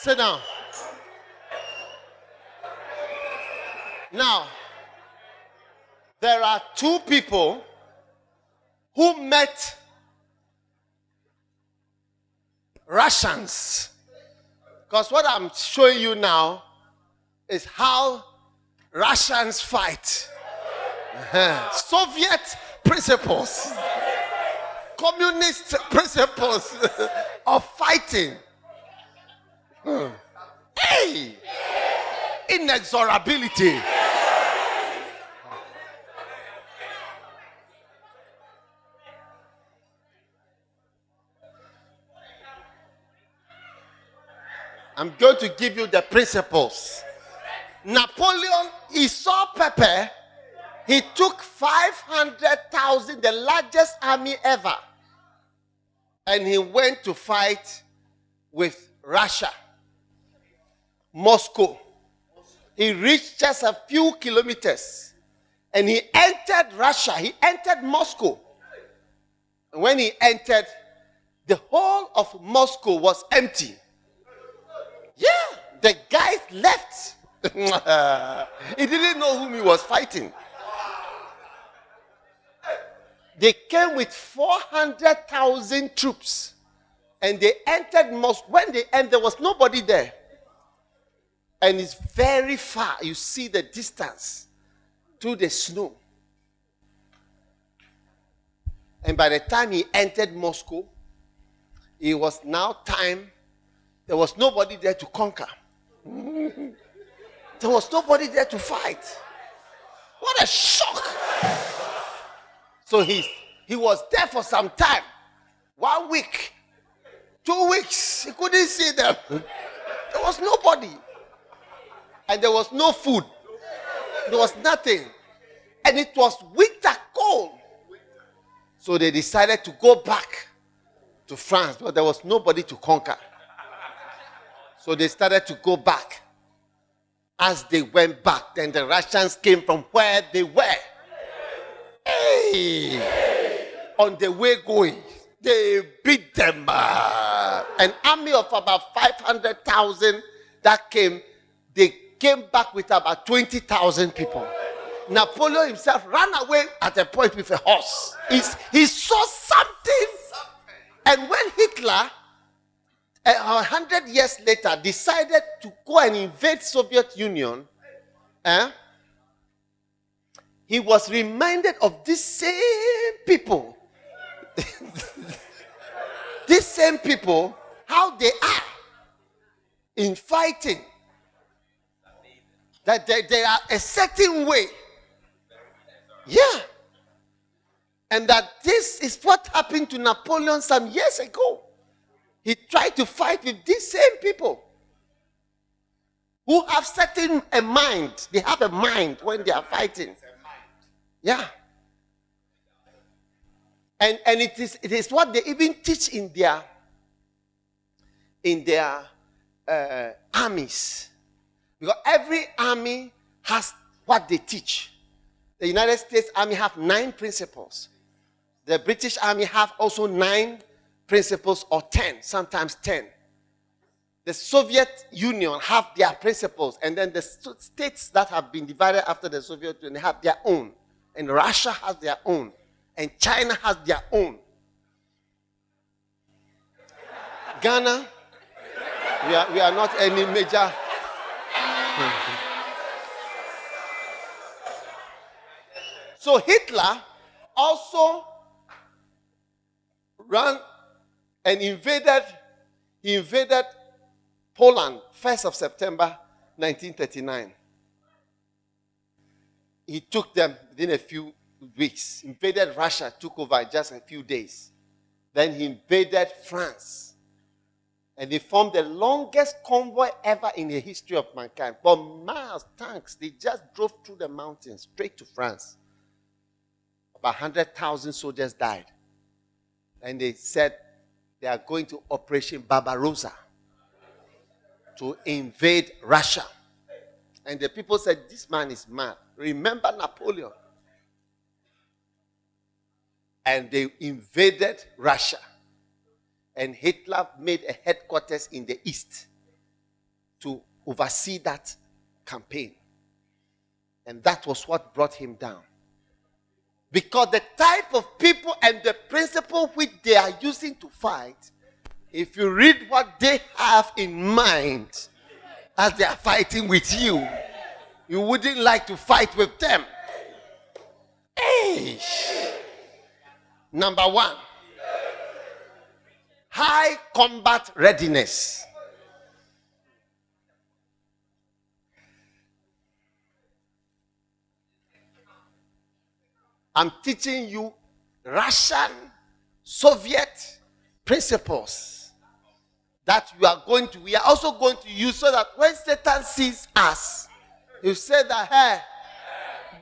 Sit down. Now, there are two people who met Russians. Because what I'm showing you now is how Russians fight. Soviet principles, communist principles of fighting. Hey! Inexorability. I'm going to give you the principles. Napoleon, he saw pepper. He took 500,000, the largest army ever. And he went to fight with Russia. Moscow. He reached just a few kilometers. And he entered Russia. He entered Moscow. And when he entered, the whole of Moscow was empty. Yeah, the guy left. He didn't know whom he was fighting. They came with 400,000 troops. And they entered Moscow. When they entered, there was nobody there. And it's very far. You see the distance through the snow. And by the time he entered Moscow, it was now time. There was nobody there to conquer. There was nobody there to fight. What a shock. So he was there for some time. 1 week. 2 weeks. He couldn't see them. There was nobody. And there was no food. There was nothing. And it was winter cold. So they decided to go back to France. But there was nobody to conquer. So they started to go back. As they went back, then the Russians came from where they were. Hey! On the way going, they beat them. An army of about 500,000 that came, they came back with about 20,000 people. Napoleon himself ran away at a point with a horse. He saw something. And when Hitler, 100 years later, decided to go and invade Soviet Union, he was reminded of these same people. These same people, how they are in fighting. That they are a certain way. Yeah. And that this is what happened to Napoleon some years ago. He tried to fight with these same people who have certain a mind. They have a mind when they are fighting. Yeah. And it is what they even teach in their armies. Because every army has what they teach. The United States Army have 9 principles. The British Army have also 9 principles, or 10, sometimes 10. The Soviet Union have their principles, and then the states that have been divided after the Soviet Union have their own. And Russia has their own. And China has their own. Ghana, we are not any major. So Hitler also ran and invaded Poland 1st of September 1939. He took them within a few weeks. Invaded Russia, took over in just a few days. Then he invaded France. And they formed the longest convoy ever in the history of mankind. For miles, tanks, they just drove through the mountains straight to France. About 100,000 soldiers died. And they said they are going to Operation Barbarossa to invade Russia. And the people said, this man is mad. Remember Napoleon. And they invaded Russia. And Hitler made a headquarters in the east. to oversee that campaign. And that was what brought him down. Because the type of people and the principle which they are using to fight, if you read what they have in mind as they are fighting with you, you wouldn't like to fight with them. Hey. Number one, high combat readiness. I'm teaching you Russian, Soviet principles that we are also going to use, so that when Satan sees us, you say that, hey,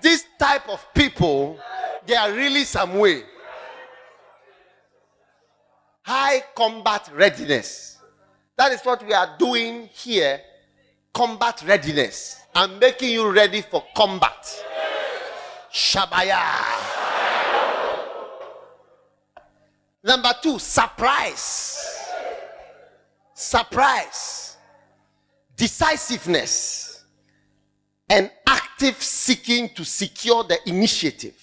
this type of people, they are really some way. High combat readiness. That is what we are doing here. Combat readiness. I'm making you ready for combat. Shabaya. Number two, surprise. Surprise. Decisiveness. And active seeking to secure the initiative.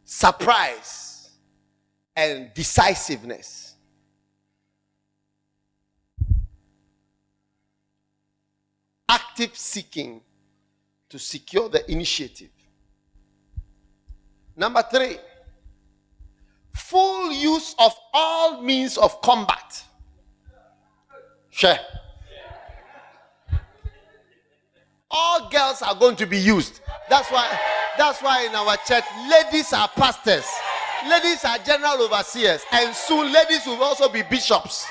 Surprise and decisiveness. Active seeking to secure the initiative. Number three, full use of all means of combat. Share. All girls are going to be used. That's why in our church, ladies are pastors, ladies are general overseers, and soon ladies will also be bishops.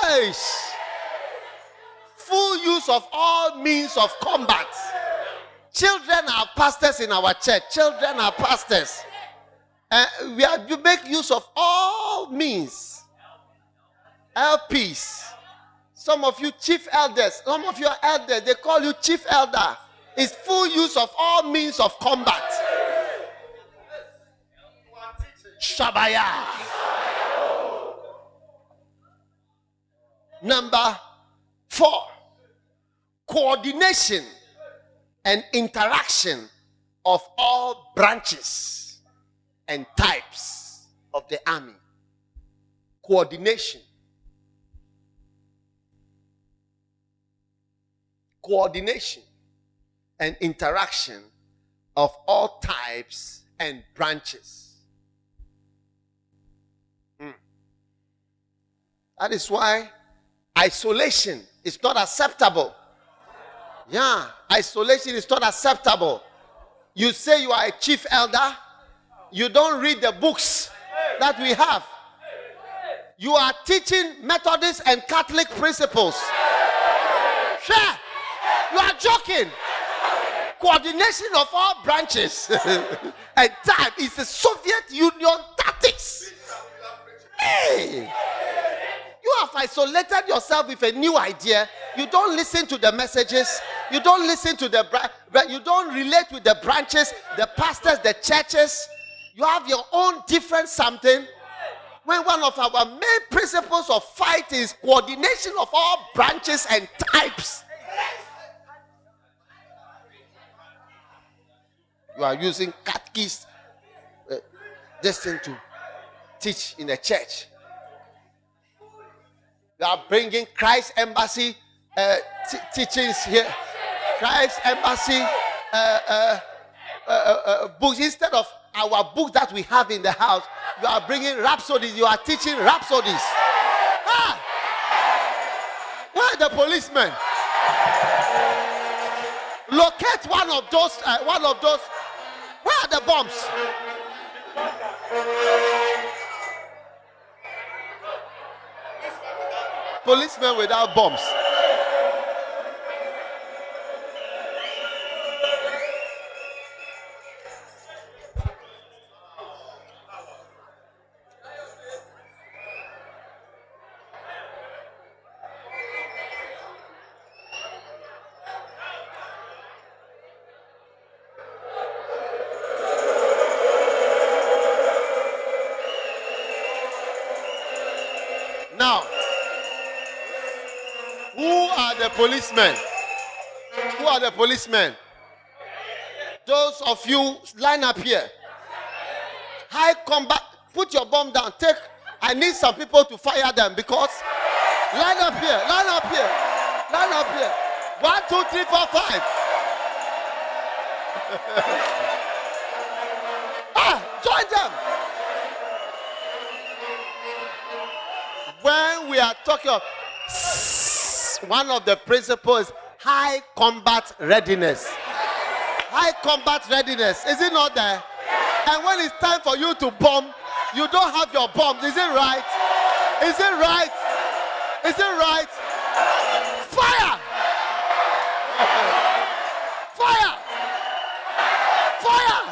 Aish. Full use of all means of combat. Children are pastors in our church. Children are pastors. We have to make use of all means. LPs. Some of you chief elders. Some of your elders, they call you chief elder. It's full use of all means of combat. Shabaya. Number 4. Coordination and interaction of all branches and types of the army. Coordination. Coordination and interaction of all types and branches. That is why isolation is not acceptable. Yeah, isolation is not acceptable. You say you are a chief elder, you don't read the books that we have. You are teaching Methodist and Catholic principles. Sure, you are joking. Coordination of all branches and type is the Soviet Union tactics. Hey, you have isolated yourself with a new idea. You don't listen to the messages. You don't listen to you don't relate with the branches, the pastors, the churches. You have your own different something. When one of our main principles of fight is coordination of all branches and types. You are using catechist this thing to teach in a church. You are bringing Christ Embassy teachings here. Christ Embassy books instead of our book that we have in the house. You are bringing rhapsodies. You are teaching rhapsodies. Ah! Where are the policemen? Locate one of those. Where are the bombs? Policemen without bombs. Now, who are the policemen? Who are the policemen? Those of you line up here. High combat. Put your bomb down. I need some people to fire them because line up here. Line up here. Line up here. 1, 2, 3, 4, 5. Join them. When we are talking of one of the principles, high combat readiness. High combat readiness. Is it not there? And when it's time for you to bomb, you don't have your bombs. Is it right? Is it right? Is it right? Fire! Fire! Fire!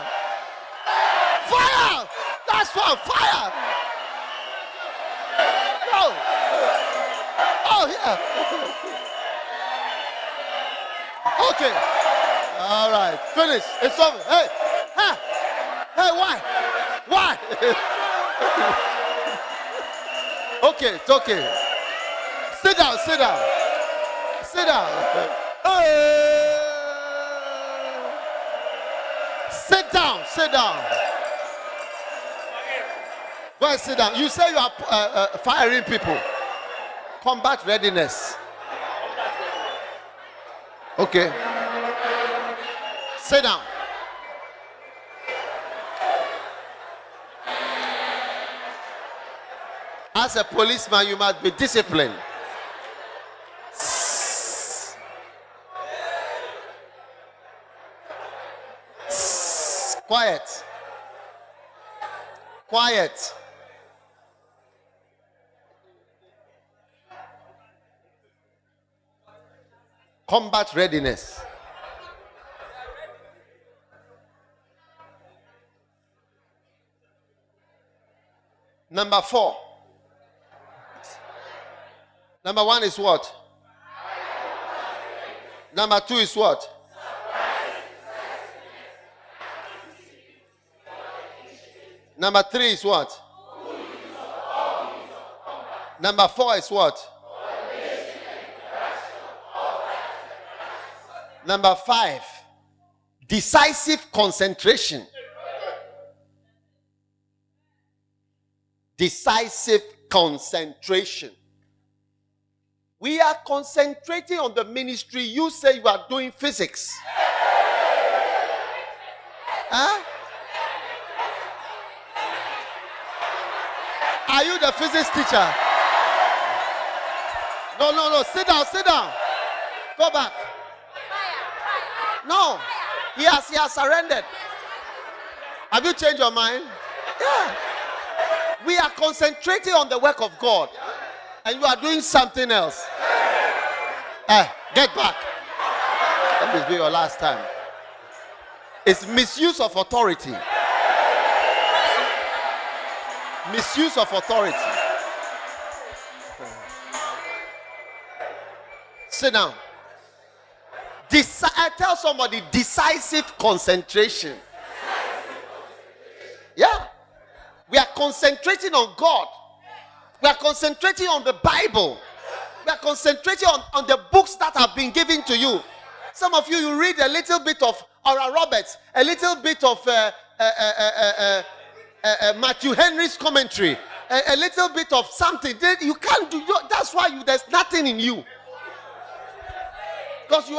Fire! That's one. Fire! Oh, yeah. Okay. All right. Finish. It's over. Hey. Huh? Hey, why? Why? Okay, it's okay. Sit down, sit down. Sit down. Sit down, sit down. Go and sit down. You say you are firing people. Combat readiness. Okay. Sit down. As a policeman, you must be disciplined. Quiet. Quiet. Combat readiness. Number 4. Number 1 is what? Number 2 is what? Number 3 is what? Number 4 is what? Number 5, decisive concentration. Decisive concentration. We are concentrating on the ministry. You say you are doing physics. Huh? Are you the physics teacher? No. Sit down, sit down. Go back. No. He has surrendered. Have you changed your mind? Yeah. We are concentrating on the work of God. And you are doing something else. Get back. Let this be your last time. It's misuse of authority. Misuse of authority. Sit down. I tell somebody decisive concentration. Yeah. We are concentrating on God. We are concentrating on the Bible. We are concentrating on the books that have been given to you. Some of you read a little bit of Oral Roberts, a little bit of Matthew Henry's commentary, a little bit of something. You can't do. That's why there's nothing in you. Because you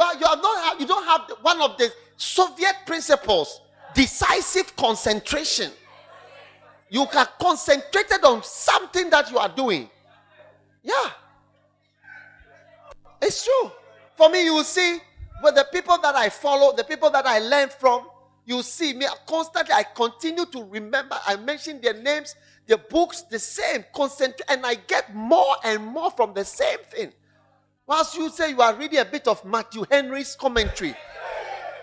don't have one of the Soviet principles, decisive concentration. You are concentrated on something that you are doing. Yeah. It's true. For me, you will see with the people that I follow, the people that I learn from, you see me constantly. I continue to remember. I mention their names, their books, the same. Concentrate, and I get more and more from the same thing. Whilst you say you are reading a bit of Matthew Henry's commentary,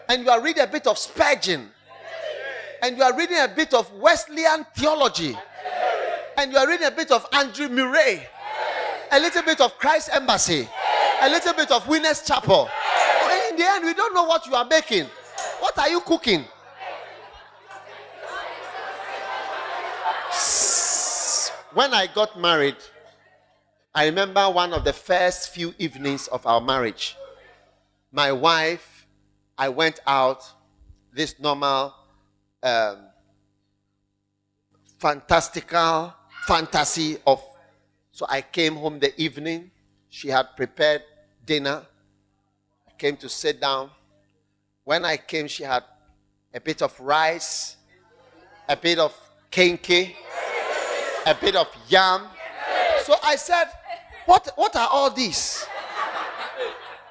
and you are reading a bit of Spurgeon, and you are reading a bit of Wesleyan theology, and you are reading a bit of Andrew Murray, a little bit of Christ Embassy, a little bit of Winners Chapel. In the end, we don't know what you are making. What are you cooking? When I got married, I remember one of the first few evenings of our marriage. My wife, I went out, this normal, fantastical fantasy of, so I came home the evening. She had prepared dinner. I came to sit down. When I came, she had a bit of rice, a bit of kenke, a bit of yam. So I said, what are all these?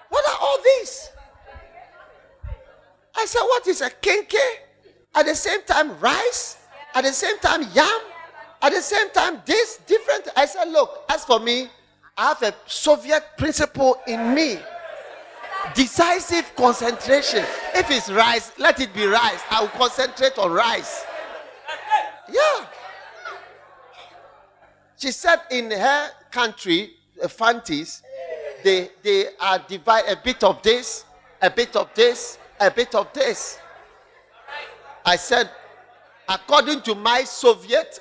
What are all these? I said, what is a kenke? At the same time, rice. At the same time, yam. At the same time, this, different. I said, look, as for me, I have a Soviet principle in me. Decisive concentration. If it's rice, let it be rice. I will concentrate on rice. Yeah. She said in her country, Fantis, they are divided, a bit of this, a bit of this, a bit of this. I said, according to my Soviet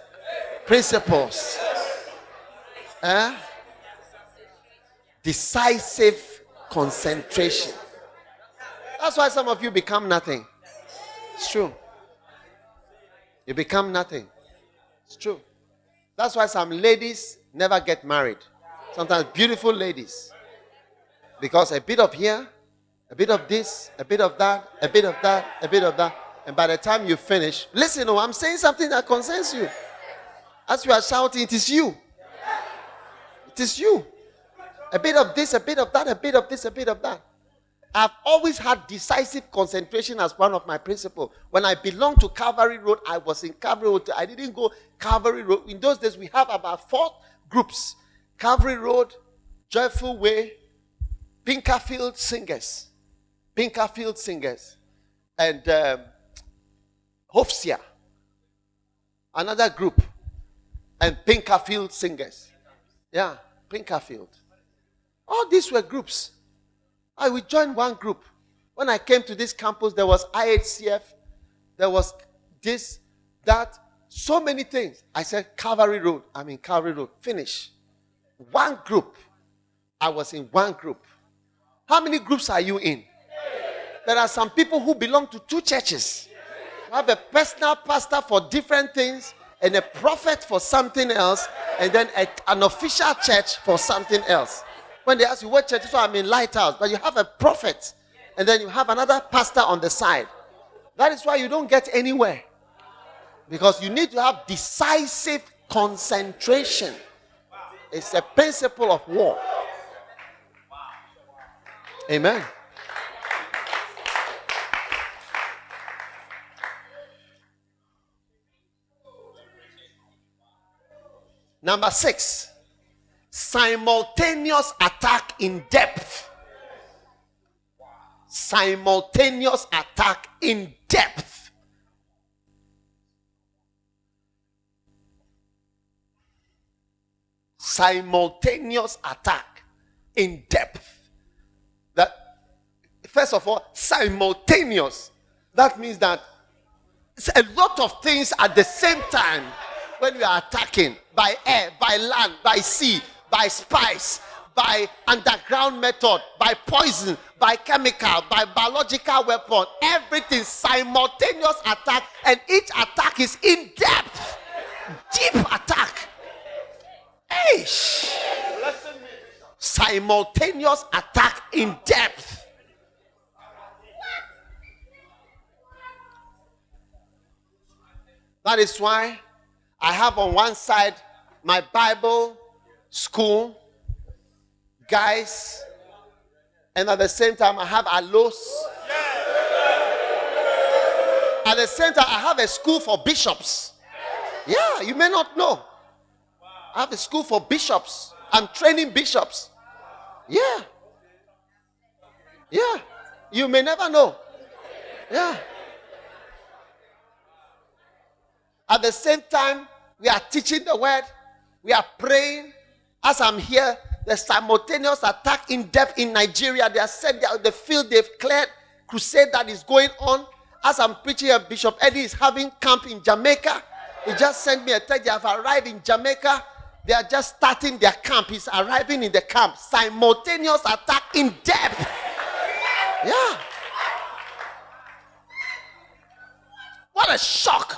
principles, decisive concentration. That's why some of you become nothing. It's true. You become nothing. It's true. That's why some ladies never get married. Sometimes beautiful ladies. Because a bit of here, a bit of this, a bit of that, a bit of that, a bit of that. And by the time you finish, listen, I'm saying something that concerns you. As you are shouting, it is you. It is you. A bit of this, a bit of that, a bit of this, a bit of that. I've always had decisive concentration as one of my principles. When I belonged to Calvary Road, I was in Calvary Road. I didn't go Calvary Road. In those days, we have about 4 groups. Calvary Road, Joyful Way, Pinkerfield Singers. Pinkerfield Singers. And Hofsia. Another group. And Pinkerfield Singers. Yeah, Pinkerfield. All these were groups. I would join one group. When I came to this campus, there was IHCF. There was this, that, so many things. I said, Calvary Road. I'm in Calvary Road. Finish. One group. I was in one group. How many groups are you in? There are some people who belong to 2 churches. You have a personal pastor for different things, and a prophet for something else, and then an official church for something else. When they ask you what church, so I'm in Lighthouse, but you have a prophet, and then you have another pastor on the side. That is why you don't get anywhere. Because you need to have decisive concentration. It's a principle of war. Amen. Number 6. Simultaneous attack in depth. Simultaneous attack in depth. Simultaneous attack in depth. That, first of all, simultaneous. That means that it's a lot of things at the same time when we are attacking, by air, by land, by sea, by spice, by underground method, by poison, by chemical, by biological weapon. Everything simultaneous attack, and each attack is in depth, deep attack. Eish. Simultaneous attack in depth. That is why I have on one side my Bible school guys, and at the same time I have Alos. At the same time I have a school for bishops. Yeah, you may not know. I have a school for bishops. I'm training bishops. Yeah. Yeah. You may never know. Yeah. At the same time, we are teaching the word. We are praying. As I'm here, the simultaneous attack in depth in Nigeria. They are said the field they've cleared. Crusade that is going on. As I'm preaching, Bishop Eddie is having camp in Jamaica. He just sent me a text. They have arrived in Jamaica. They are just starting their camp. He's arriving in the camp. Simultaneous attack in depth. Yeah. What a shock.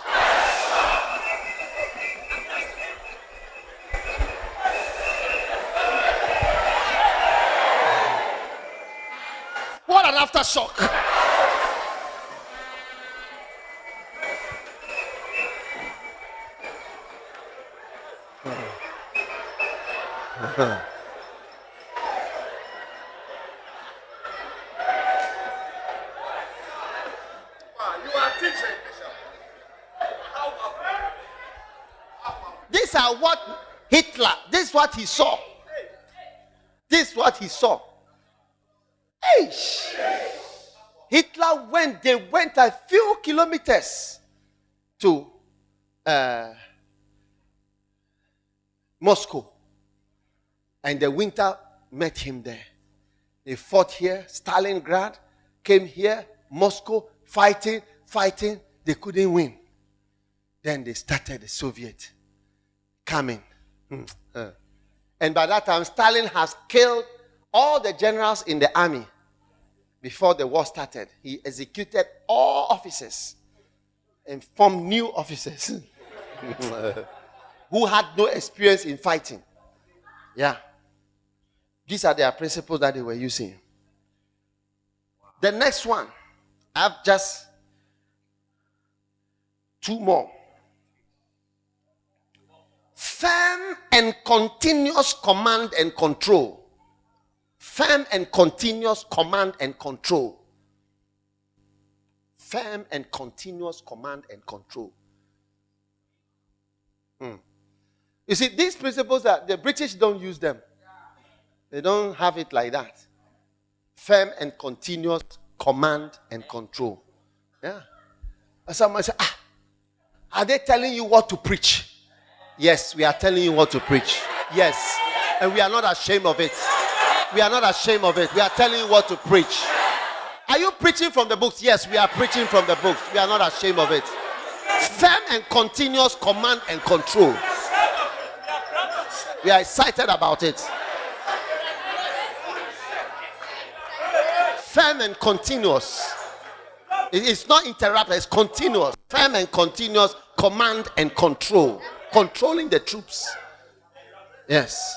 What an aftershock. These are what Hitler, this is what he saw. This is what he saw. Eish. Hitler they went a few kilometers to Moscow. And the winter met him there. They fought here, Stalingrad, came here, Moscow, fighting. They couldn't win. Then they started the Soviet coming. And by that time, Stalin has killed all the generals in the army. Before the war started, he executed all officers and formed new officers who had no experience in fighting. Yeah. These are their principles that they were using. The next one, I have just two more. Firm and continuous command and control. Firm and continuous command and control. Firm and continuous command and control. You see, these principles, the British don't use them. They don't have it like that. Firm and continuous command and control. Yeah. Someone say, are they telling you what to preach? Yes, we are telling you what to preach. Yes. And we are not ashamed of it. We are not ashamed of it. We are telling you what to preach. Are you preaching from the books? Yes, we are preaching from the books. We are not ashamed of it. Firm and continuous command and control. We are excited about it. Firm and continuous. It's not interrupted, it's continuous. Firm and continuous command and control. Controlling the troops. Yes.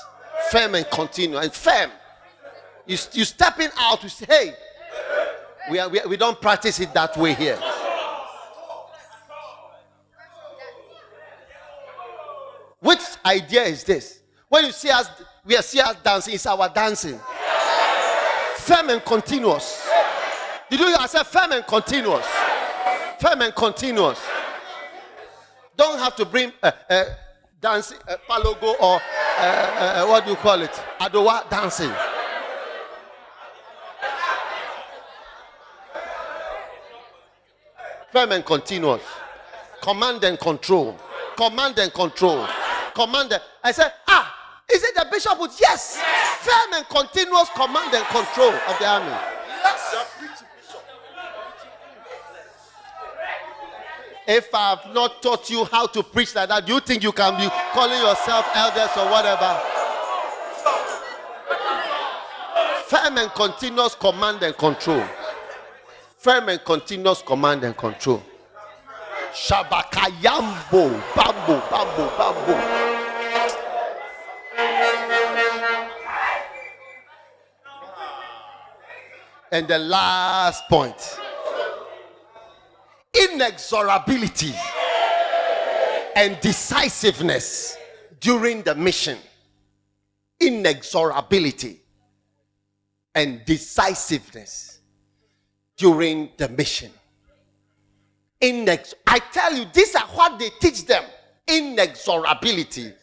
Firm and continuous. And firm. You stepping out, you say, hey, we don't practice it that way here. Which idea is this? When you see us, we see us dancing, it's our dancing. Firm and continuous. Did you hear I said firm and continuous? Firm and continuous. Don't have to bring dancing, palogo or what do you call it? Adowa dancing. Firm and continuous. Command and control. Command and control. Command. I said, is it the bishop would? Yes. Firm and continuous command and control of the army. Yes. If I have not taught you how to preach like that, do you think you can be calling yourself elders or whatever? Firm and continuous command and control. Firm and continuous command and control. Shabakayambo, bambo, bambo, bambo. And the last point. Inexorability and decisiveness during the mission. Inexorability and decisiveness during the mission. I tell you, these are what they teach them. Inexorability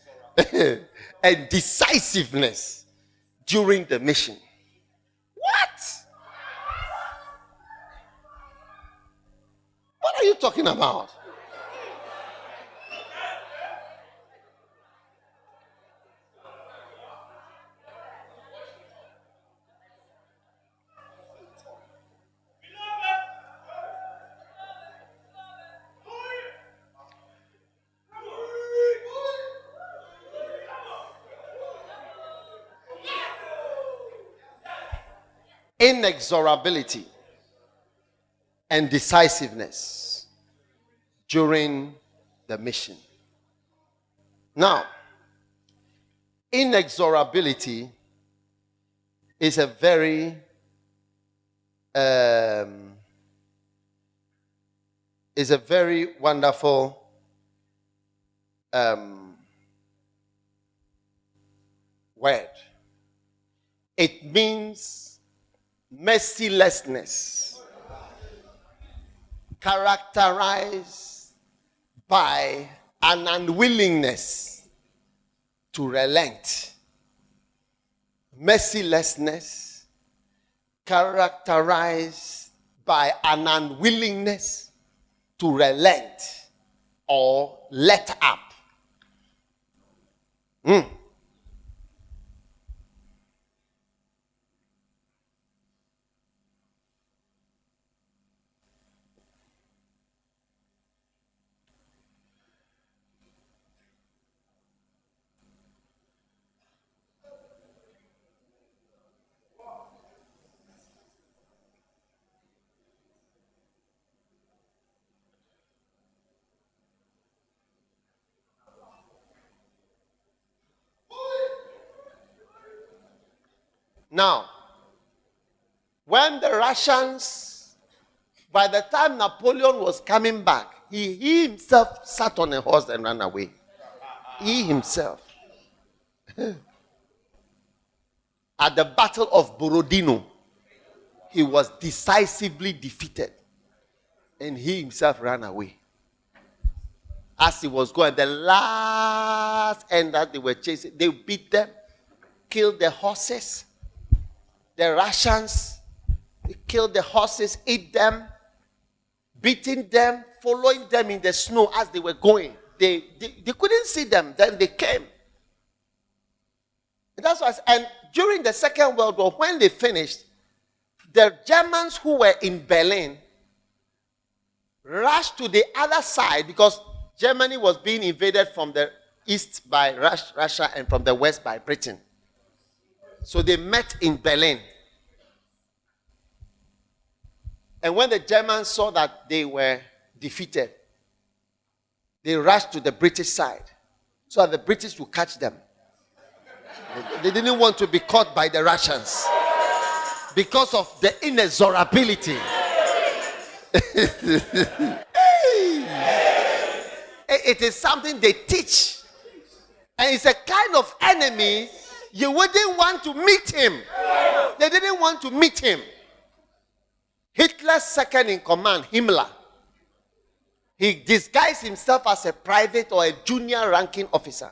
and decisiveness during the mission. What? What are you talking about? inexorability, and decisiveness during the mission. Now, inexorability is a very wonderful word. It means mercilessness, characterized by an unwillingness to relent. Mercilessness, characterized by an unwillingness to relent or let up. Now, when the Russians, by the time Napoleon was coming back, he himself sat on a horse and ran away. He himself. At the Battle of Borodino, he was decisively defeated. And he himself ran away. As he was going, the last end that they were chasing, they beat them, killed the horses. The Russians, they killed the horses, ate them, beating them, following them in the snow as they were going. They couldn't see them. Then they came. And that's why. And during the Second World War, when they finished, the Germans who were in Berlin rushed to the other side because Germany was being invaded from the east by Russia and from the west by Britain. So they met in Berlin. And when the Germans saw that they were defeated, they rushed to the British side so that the British would catch them. They didn't want to be caught by the Russians because of the inexorability. It is something they teach. And it's a kind of enemy you wouldn't want to meet him. They didn't want to meet him. Hitler's second in command, Himmler, he disguised himself as a private or a junior ranking officer.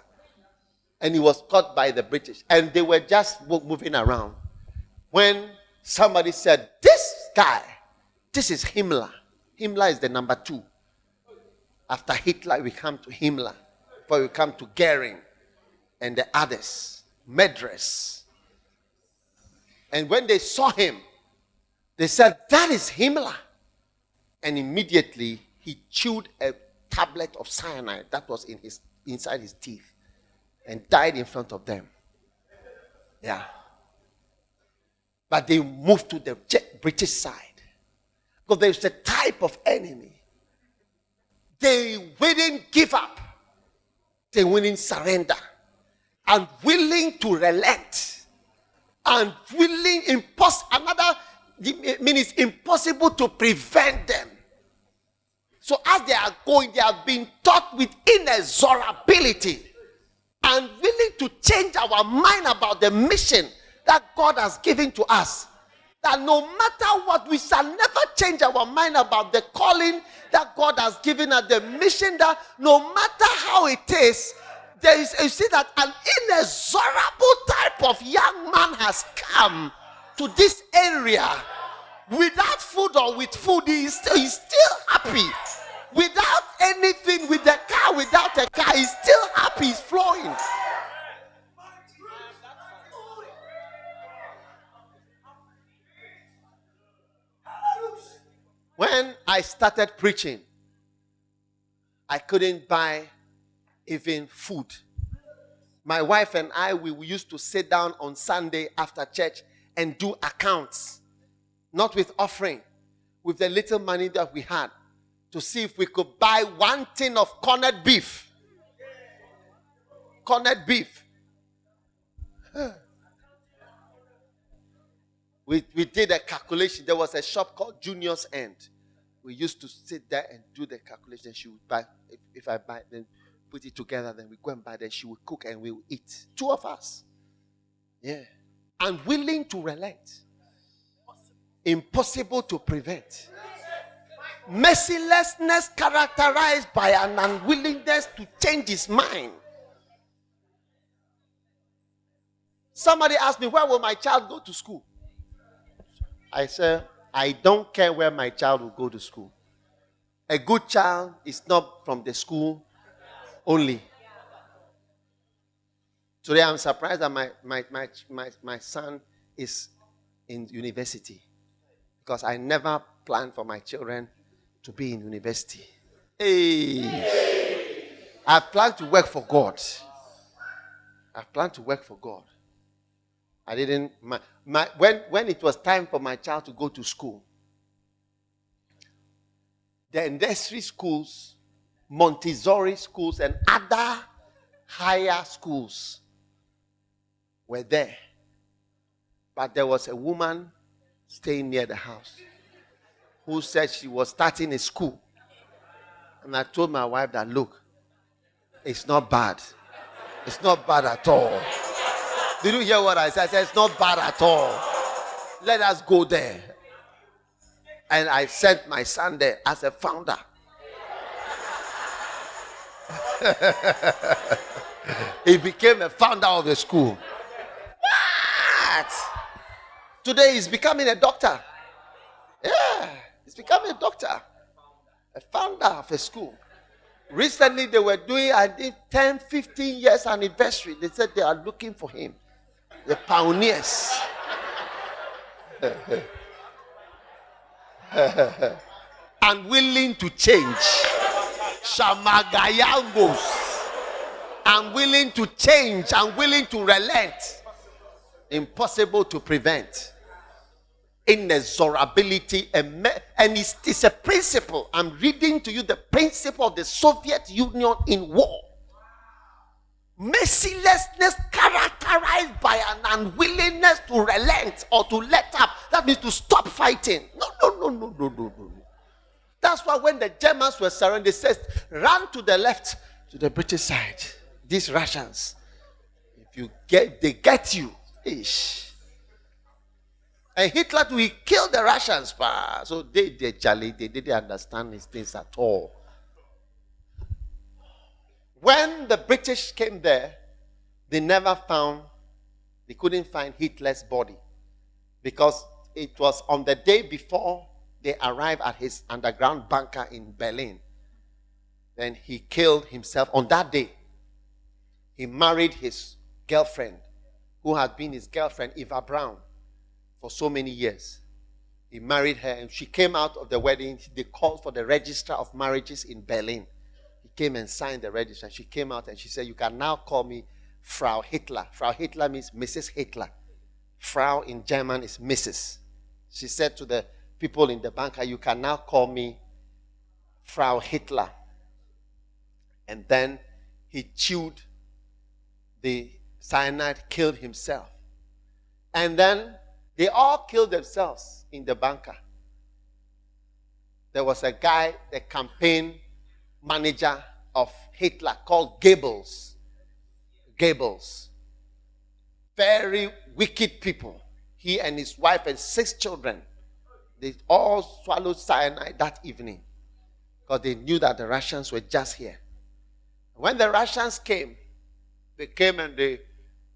And he was caught by the British. And they were just moving around. When somebody said, this guy, this is Himmler. Himmler is the number 2. After Hitler, we come to Himmler. Before we come to Goering and the others, Medres. And when they saw him, they said, that is Himmler. And immediately, he chewed a tablet of cyanide that was inside his teeth and died in front of them. Yeah. But they moved to the British side. Because there's a type of enemy. They wouldn't give up. They wouldn't surrender. And willing to relent. And willing, it's impossible to prevent them. So as they are going, they have been taught with inexorability and willing to change our mind about the mission that God has given to us. That no matter what, we shall never change our mind about the calling that God has given us, the mission that no matter how it is, there is, you see that an inexorable type of young man has come to this area. Without food or with food, he's still happy. Without anything, with the car, without a car, he's still happy, he's flowing. When I started preaching, I couldn't buy even food. My wife and I, we used to sit down on Sunday after church and do accounts. not with offering, with the little money that we had, to see if we could buy one tin of corned beef. Corned beef. We did a calculation. There was a shop called Junior's End. We used to sit there and do the calculation. She would buy, if I buy, then put it together, then we go and buy, then she would cook and we would eat. 2 of us. Yeah. Unwilling to relent. Impossible to prevent. Mercilessness characterized by an unwillingness to change his mind. Somebody asked me, where will my child go to school? I said, I don't care where my child will go to school. A good child is not from the school only. Today I'm surprised that my son is in university, because I never planned for my children to be in university. Hey. I plan to work for God. I plan to work for God. I didn't. When it was time for my child to go to school, the industry schools, Montessori schools, and other higher schools were there. But there was a woman staying near the house who said she was starting a school. And I told my wife that, look, it's not bad. It's not bad at all. Did you hear what I said? I said, it's not bad at all. Let us go there. And I sent my son there as a founder. He became a founder of the school. What? Today he's becoming a doctor. Yeah, he's becoming a doctor. A founder of a school. Recently they were doing, I think, 10, 15 years anniversary. They said they are looking for him. The pioneers. Unwilling to change. Shamagayangos. Unwilling to change. Unwilling to relent. Impossible to prevent. Inexorability. And it's a principle. I'm reading to you the principle of the Soviet Union in war. Mercilessness characterized by an unwillingness to relent or to let up. That means to stop fighting. No. That's why when the Germans were surrounded, they said, run to the left, to the British side. These Russians, if they get you. Ish. And Hitler too, he killed the Russians. So they didn't understand these things at all. When the British came there, they couldn't find Hitler's body. Because it was on the day before they arrived at his underground bunker in Berlin. Then he killed himself on that day. He married his girlfriend, who had been his girlfriend, Eva Braun, for so many years. He married her, and she came out of the wedding. They called for the register of marriages in Berlin. He came and signed the register. She came out and she said, you can now call me Frau Hitler. Frau Hitler means Mrs. Hitler. Frau in German is Mrs. She said to the people in the bunker, you can now call me Frau Hitler. And then he chewed the cyanide, killed himself. And then they all killed themselves in the bunker. There was a guy, the campaign manager of Hitler, called Goebbels. Very wicked people. He and his wife and 6 children, they all swallowed cyanide that evening because they knew that the Russians were just here. When the Russians came, they came and they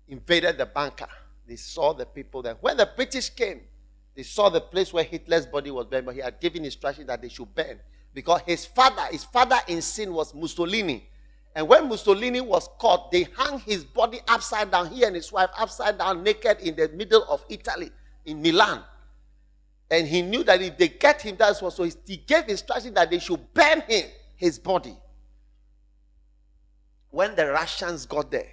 invaded the bunker. They saw the people there. When the British came, they saw the place where Hitler's body was burned, but he had given instruction that they should burn. Because his father in sin was Mussolini. And when Mussolini was caught, they hung his body upside down, he and his wife upside down, naked in the middle of Italy, in Milan. And he knew that if they get him, that's what. So he gave instruction that they should burn his body. When the Russians got there,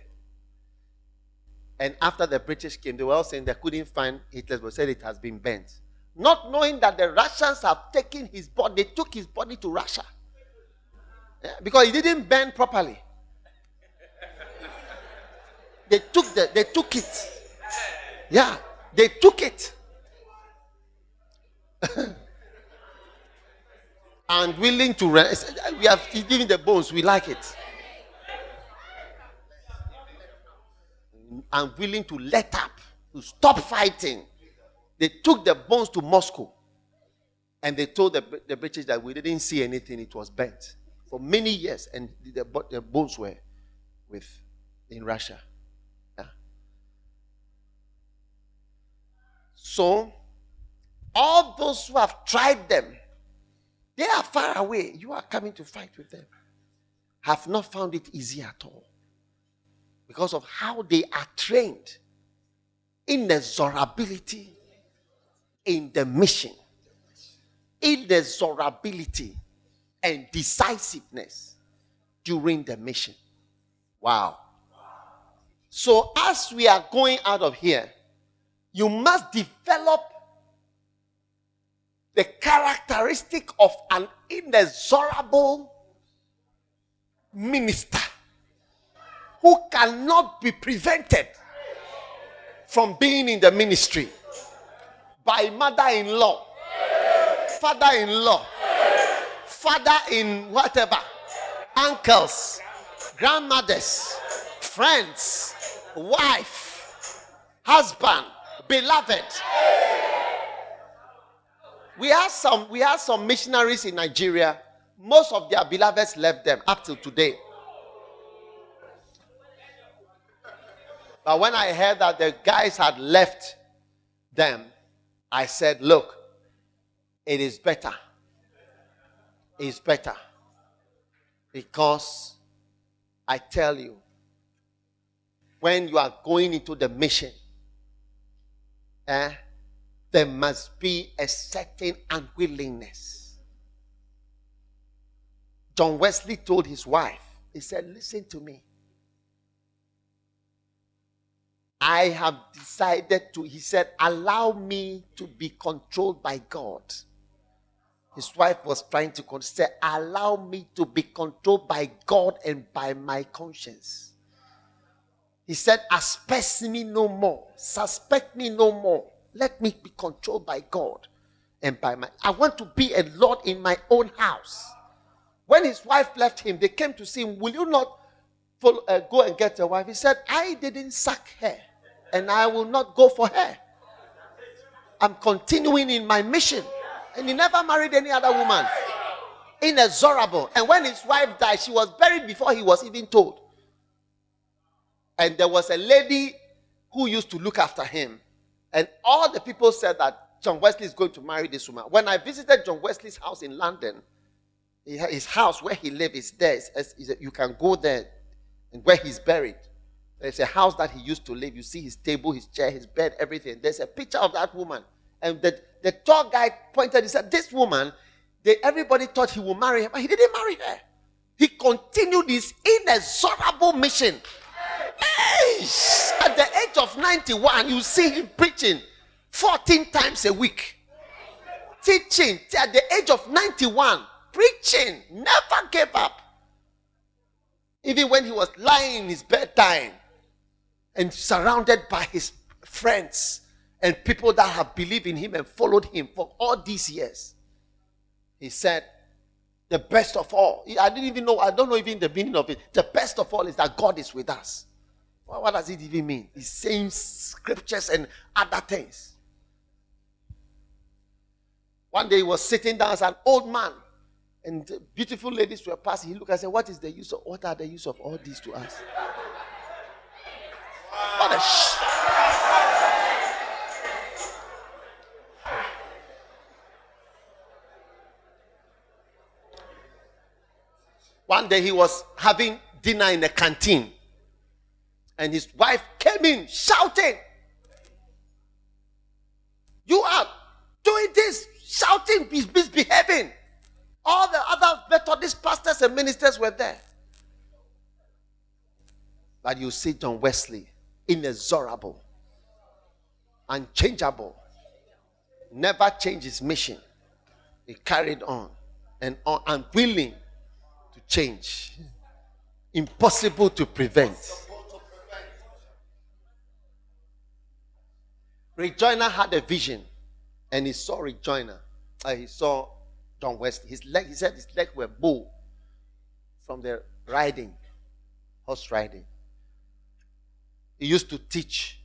and after the British came, they were all saying they couldn't find Hitler's body, said it has been burnt. not knowing that the Russians have taken his body. They took his body to Russia. Yeah, because he didn't burn properly. They took it. Yeah, they took it. And willing to rest. We have given the bones, we like it. And willing to let up, to stop fighting. They took the bones to Moscow. And they told the British that we didn't see anything, it was burnt for many years, and the bones were in Russia. Yeah. So, all those who have tried them, they are far away. You are coming to fight with them. Have not found it easy at all. Because of how they are trained, inexorability in the mission, inexorability and decisiveness during the mission. Wow. So as we are going out of here, you must develop the characteristic of an inexorable minister who cannot be prevented from being in the ministry by mother-in-law, father-in-law, father in whatever, uncles, grandmothers, friends, wife, husband, beloved. We have some missionaries in Nigeria. Most of their beloveds left them up till today. But when I heard that the guys had left them, I said, look, it is better. It's better. Because I tell you, when you are going into the mission, there must be a certain unwillingness. John Wesley told his wife, he said, listen to me. I have decided to, he said, allow me to be controlled by God. His wife was trying to say, allow me to be controlled by God and by my conscience. He said, asperse me no more. Suspect me no more. Let me be controlled by God and by my... I want to be a Lord in my own house. When his wife left him, they came to see him, will you not go and get a wife? He said, I didn't suck her and I will not go for her. I'm continuing in my mission. And he never married any other woman. Inexorable. And when his wife died, she was buried before he was even told. And there was a lady who used to look after him. And all the people said that John Wesley is going to marry this woman. When I visited John Wesley's house in London, his house where he lived is there. You can go there and where he's buried. There's a house that he used to live. You see his table, his chair, his bed, everything. There's a picture of that woman. And the tour guide pointed, he said, this woman, everybody thought he would marry her, but he didn't marry her. He continued his inexorable mission. Hey, at the age of 91, you see him preaching 14 times a week. Teaching at the age of 91. Preaching. Never gave up. Even when he was lying in his bedtime and surrounded by his friends and people that have believed in him and followed him for all these years. He said, the best of all. I don't know even the meaning of it. The best of all is that God is with us. Well, what does it even mean? He's saying scriptures and other things. One day he was sitting down as an old man, and beautiful ladies were passing. He looked and said, what are the use of all this to us? What a One day he was having dinner in a canteen. And his wife came in shouting. You are doing this, shouting, misbehaving. All the other Methodist pastors and ministers were there. But you see John Wesley, inexorable, unchangeable, never changed his mission. He carried on and unwilling to change. Impossible to prevent. Rejoiner had a vision, and he saw Rejoiner. He saw John Wesley. He said his legs were bowed from the horse riding. He used to teach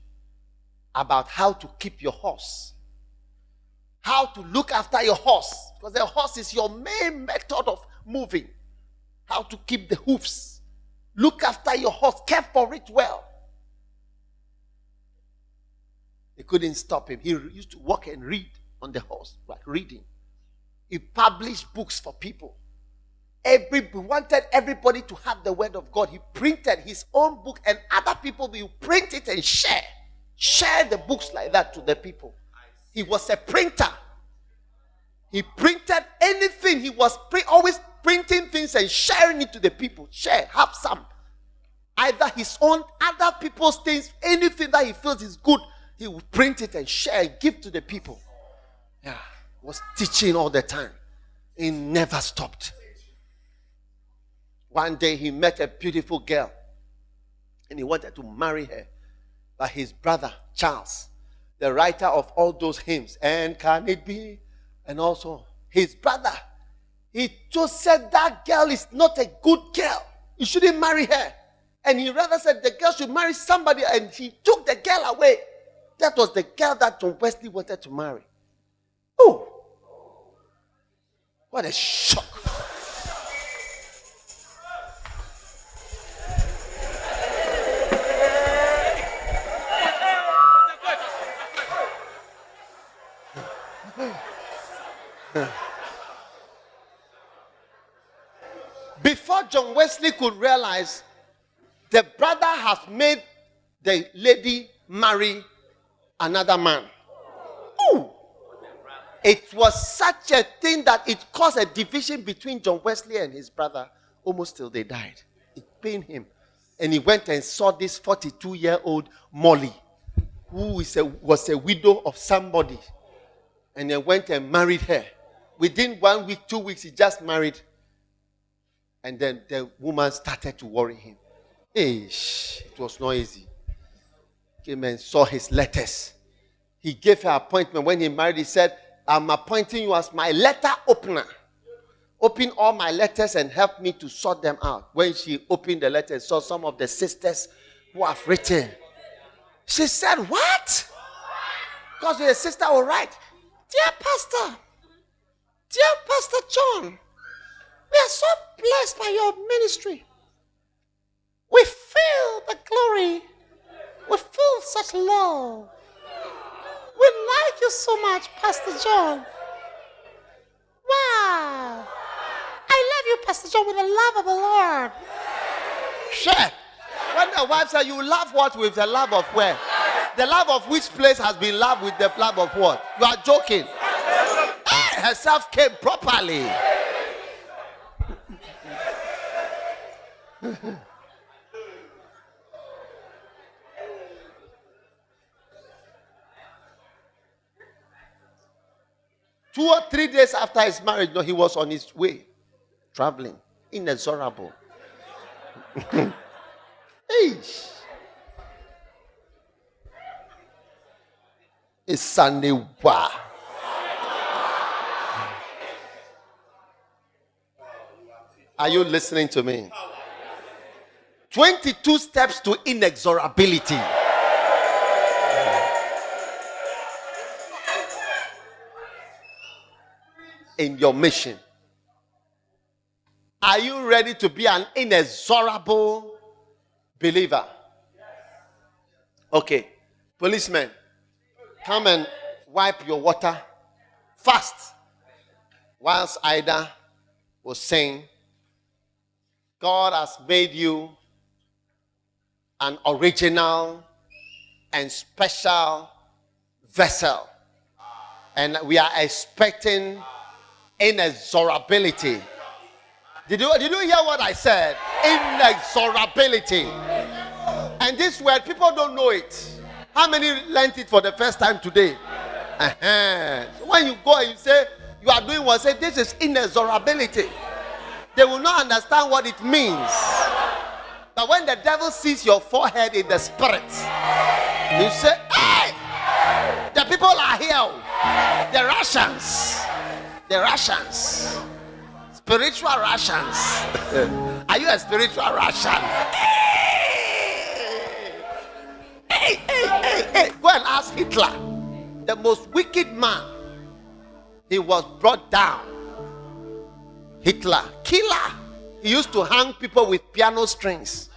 about how to keep your horse, how to look after your horse, because the horse is your main method of moving. How to keep the hoofs, look after your horse, care for it well. They couldn't stop him. He used to walk and read on the horse, like reading. He published books for people. He wanted everybody to have the word of God. He printed his own book, and other people will print it and share the books like that to the people. He was a printer. He printed anything. He was always printing things and sharing it to the people. Have some. Either his own, other people's things, anything that he feels is good, he would print it and share and give to the people. Yeah, was teaching all the time. He never stopped. One day he met a beautiful girl and he wanted to marry her. But his brother, Charles, the writer of all those hymns, and can it be? And also his brother, he just said that girl is not a good girl. You shouldn't marry her. And he rather said the girl should marry somebody, and he took the girl away. That was the girl that John Wesley wanted to marry. Oh, what a shock. Before John Wesley could realize, the brother has made the lady marry another man. Ooh. It was such a thing that it caused a division between John Wesley and his brother almost till they died. It pained him. And he went and saw this 42-year-old Molly, who was a widow of somebody, and then went and married her. Within 1 week, 2 weeks, he just married. And then the woman started to worry him. It was not easy. Came and saw his letters. He gave her appointment. When he married, he said, I'm appointing you as my letter opener. Open all my letters and help me to sort them out. When she opened the letters, saw some of the sisters who have written. She said, what? Because the sister will write, Dear Pastor John, we are so blessed by your ministry. We feel the glory. We feel such love. We like you so much, Pastor John. Wow. I love you, Pastor John, with the love of the Lord. Sure. When the wife said, you love what with the love of where? The love of which place has been loved with the love of what? You are joking. Herself came properly. Two or 3 days after his marriage, he was on his way, traveling, inexorable. It's Sunday. Wow. Are you listening to me? 22 steps to inexorability. In your mission. Are you ready to be an inexorable believer? Okay. Policemen, come and wipe your water fast. Whilst Ida was saying, God has made you an original and special vessel. And we are expecting inexorability. Did you hear what I said? Inexorability. And this word, people don't know it. How many learned it for the first time today? So when you go and you say you are doing what, say this is inexorability. They will not understand what it means. But when the devil sees your forehead in the spirit, you say, hey, the people are here. The Russians. The Russians. Spiritual Russians. Are you a spiritual Russian? Hey. Go and ask Hitler. The most wicked man. He was brought down. Hitler, killer. He used to hang people with piano strings.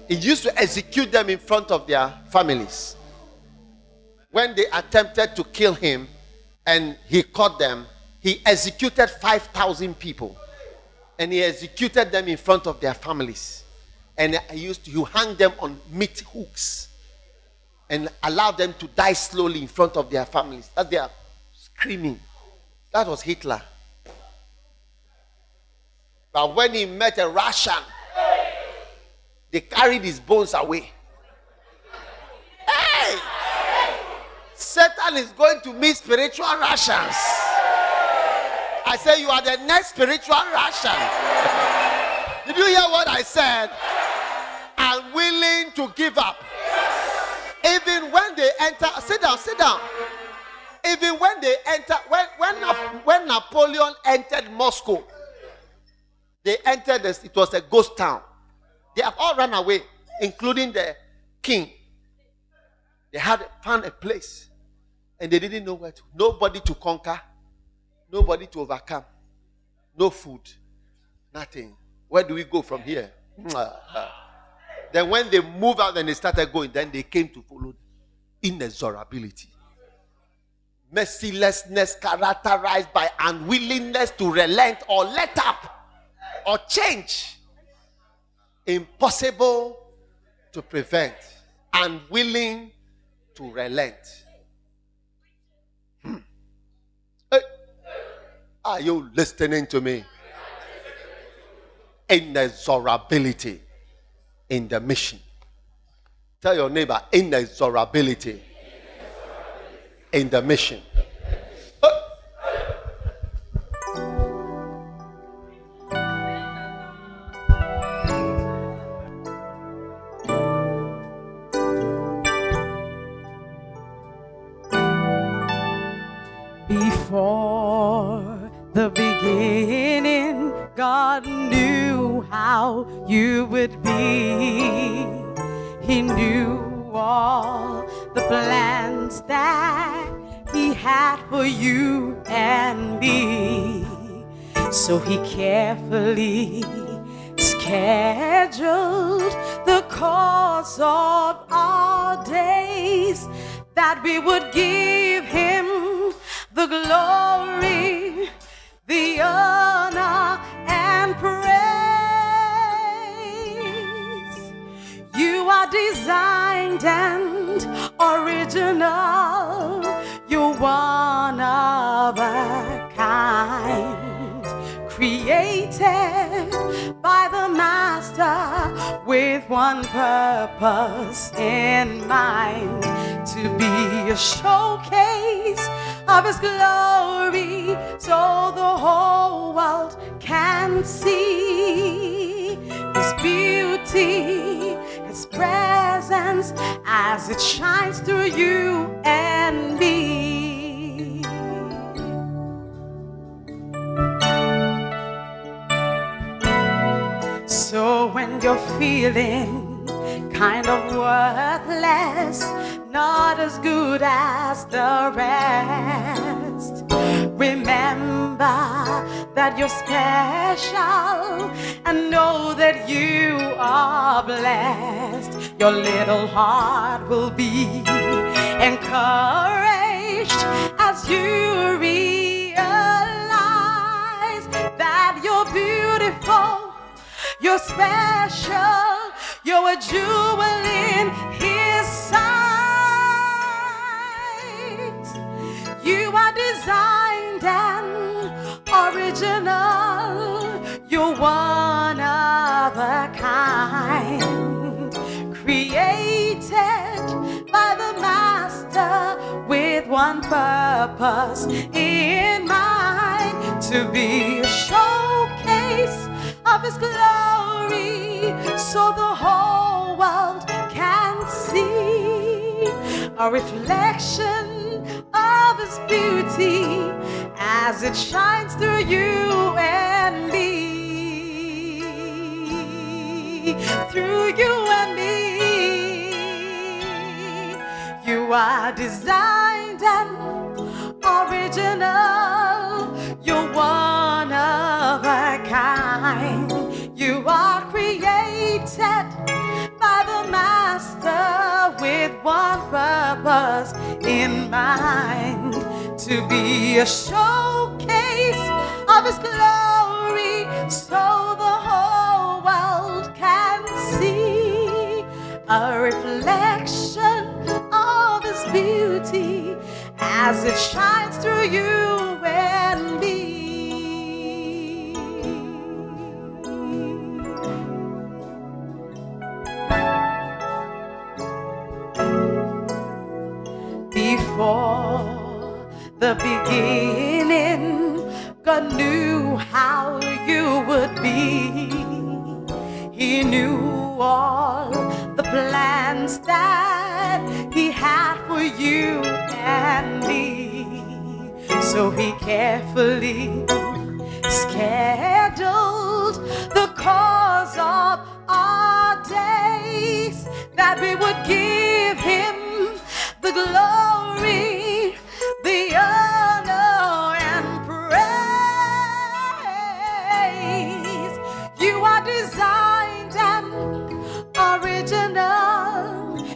He used to execute them in front of their families. When they attempted to kill him and he caught them, he executed 5,000 people. And he executed them in front of their families. And he hang them on meat hooks and allowed them to die slowly in front of their families. As they are screaming. That was Hitler. But when he met a Russian, they carried his bones away. Hey! Satan is going to meet spiritual Russians. I say you are the next spiritual Russian. Did you hear what I said? I'm willing to give up. Even when they enter, sit down. Even when they enter, when Napoleon entered Moscow, they entered this, it was a ghost town. They have all run away, including the king. They had found a place, and they didn't know where to. Nobody to conquer, nobody to overcome, no food, nothing. Where do we go from here? Then when they moved out and they started going, then they came to follow inexorability. Mercilessness characterized by unwillingness to relent or let up or change. Impossible to prevent. Unwilling to relent. Hey. Are you listening to me? Inexorability in the mission. Tell your neighbor, inexorability in the mission. Before the beginning, God knew how you would be. He knew all the plans that He had for you and me. So He carefully scheduled the course of our days, that we would give Him the glory, the honor, and praise. You are designed and original. You're one of a kind, created by the Master with one purpose in mind, to be a showcase of His glory, so the whole world can see His beauty, His presence as it shines through you and me. So when you're feeling kind of worthless, not as good as the rest, remember that you're special and know that you are blessed. Your little heart will be encouraged as you realize that you're beautiful, you're special, you're a jewel in His sight. You are designed and original. You're one of a kind, created by the Master with one one purpose in mind, to be a showcase of His glory, so the whole world can see a reflection of His beauty as it shines through you and me, through you and me. You are designed and original. You're one of a kind. You are created by the Master with one purpose in mind, to be a showcase of His glory, so the whole world can see a reflection of His beauty as it shines through you and me. Before the beginning, God knew how you would be. He knew all the plans that He had for you and me. So He carefully scheduled the course of our days, that we would give Him the glory, the honor, and praise. You are designed and original.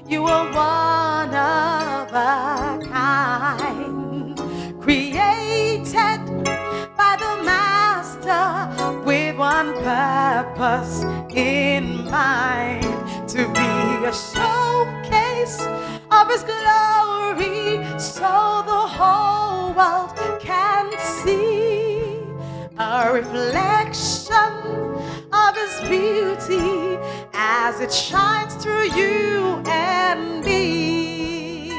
You are one of a kind, created by the Master with one purpose in mind, to be a showcase of His glory, so the whole world can see a reflection of His beauty as it shines through you and me.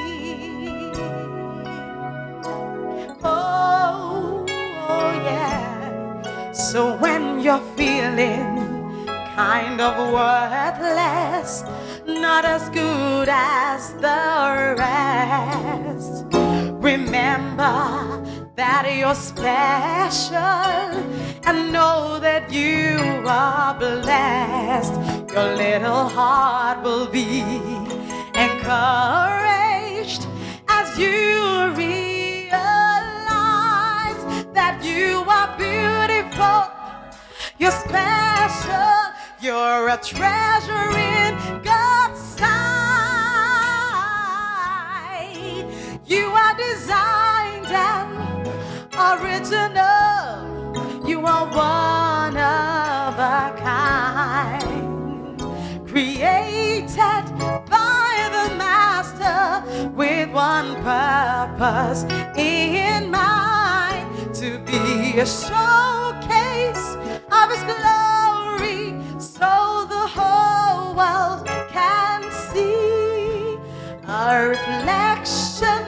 Oh, oh yeah. So when you're feeling kind of worthless, not as good as the rest, remember that you're special, and know that you are blessed. Your little heart will be encouraged as you realize that you are beautiful, you're special, you're a treasure in God's sight. You are designed and original. You are one of a kind, created by the Master with one purpose in mind, to be a showcase of His glory, so the whole world can see a reflection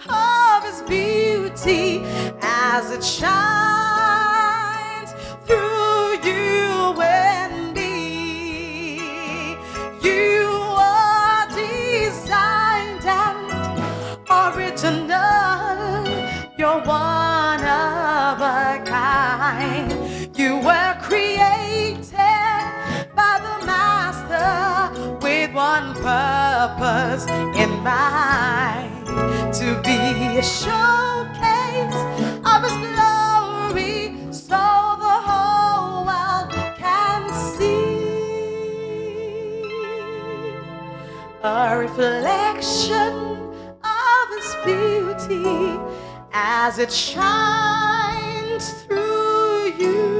of His beauty as it shines through you and me. You are designed and original. You're one of a kind. You were created by the Master with one purpose in mind, to be a showcase of His glory, so the whole world can see a reflection of His beauty as it shines through you.